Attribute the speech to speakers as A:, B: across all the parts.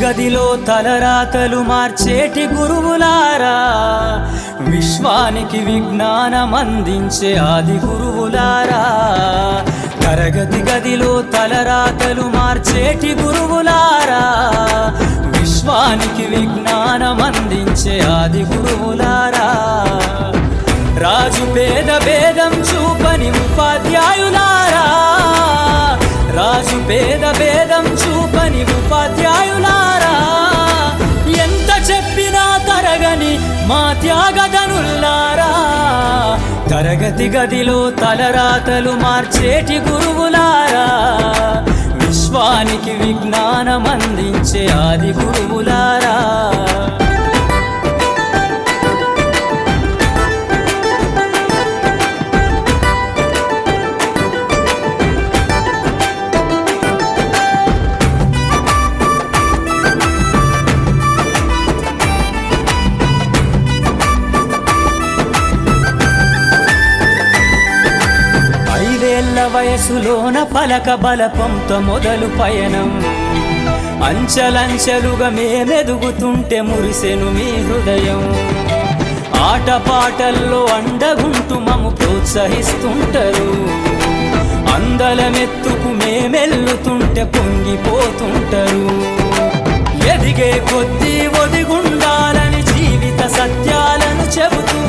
A: గదిలో తలరాతలు మార్చేటి గురువులారా, విశ్వానికి విజ్ఞానం అందించే ఆది గురువులారా. తరగతి గదిలో తలరాతలు మార్చేటి గురువులారా, విశ్వానికి విజ్ఞానం అందించే ఆది గురువులారా. రాజు పేద భేదం చూపని ఉపాధ్యాయులారా, రాజు పేద భేదం చూపని ఉపాధ్యాయులారా. ఎంత చెప్పినా తరగని మా త్యాగధనులారా, తరగతి గదిలో తలరాతలు మార్చేటి గురువులారా, విశ్వానికి విజ్ఞానం అందించే ఆది గురువులారా. వయసులోన పలక బలపంతో మొదలు పయనం, అంచలంచెలుగా మేమెదుగుతుంటే మురిసెను మీ హృదయం. ఆటపాటల్లో అండగుంటూ మము ప్రోత్సహిస్తుంటారు, అందలమెత్తుకు మేమెల్లుతుంటే పొంగిపోతుంటారు. ఎదిగే కొద్దీ ఒదిగుండాలని జీవిత సత్యాలను చెబుతూ,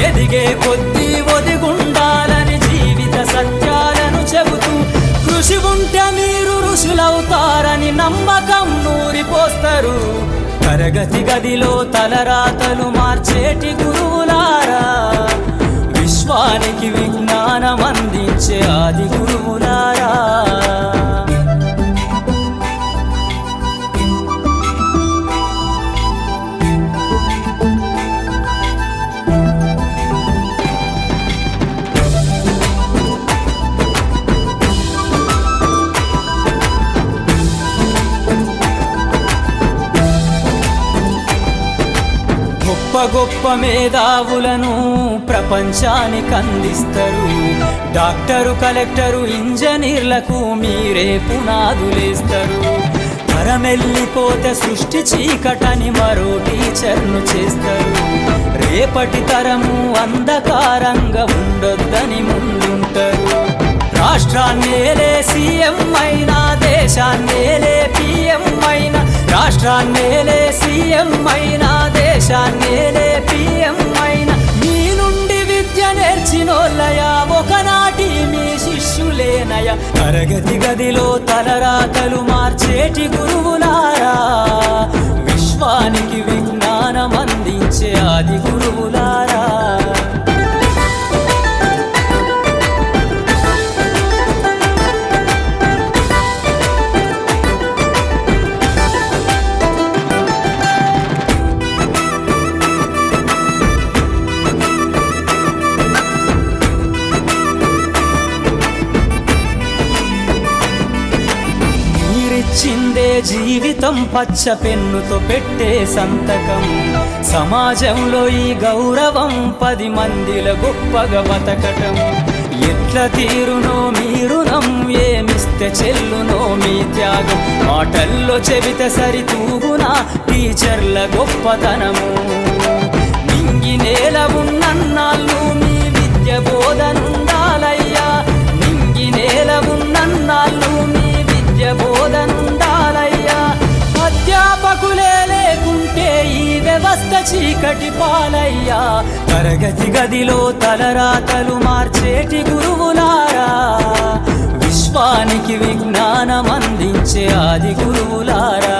A: ఎదిగే కొద్దీ ఒదిగుండాలని జీవిత సత్యాలను చెబుతూ, కృషి ఉంటే మీరు ఋషులవుతారని నమ్మకం నూరిపోస్తారు. తరగతి గదిలో తలరాతలు మార్చేటి గురువులారా, విశ్వానికి విజ్ఞానం అందించే ఆది గురువులారా. గొప్ప గొప్ప మేధావులను ప్రపంచానికి అందిస్తారు. డాక్టరు, కలెక్టరు, ఇంజనీర్లకు మీరే పునాదులేస్తారు. తరమెల్లిపోతే సృష్టి చీకటని మరో టీచర్ను చేస్తారు. రేపటి తరము అంధకారంగా ఉండొద్దని ముందుంటారు. రాష్ట్రాన్నేలే సీఎం అయినా, దేశాన్నేలే పిఎం అయినా, రాష్ట్రాన్నేలే సీఎం అయినా, దేశాన్నేలే పిఎం అయినా, మీ నుండి విద్య నేర్చినోళ్ళయా, ఒకనాటి మీ శిష్యులేనయా. తరగతి గదిలో తలరాతలు మార్చేటి గురువులారా, విశ్వానికి విజ్ఞానం అందించే ఆది గురువులారా. చిందే జీవితం పచ్చ పెన్నుతో పెట్టే సంతకం, సమాజంలో ఈ గౌరవం 10 మందిల గొప్పగా బతకటం. ఎట్ల తీరునో మీ రుణం, ఏమిస్తే చెల్లునో మీ త్యాగం. మాటల్లో చెబితే సరితూగునా టీచర్ల గొప్పతనము. నింగి నేల ఉన్నన్నాళ్ళు మీ విద్య బోధనుండాలయ్యా, నింగి నేల ఉన్నన్నాళ్ళు మీ విద్య బోధనుండాలయ్యా. అధ్యాపకులే లేకుంటే ఈ వ్యవస్థ చీకటి పాలయ్యా. తరగతి గదిలో తలరాతలు మార్చేటి గురువులారా, విశ్వానికి విజ్ఞానం అందించే ఆది గురువులారా.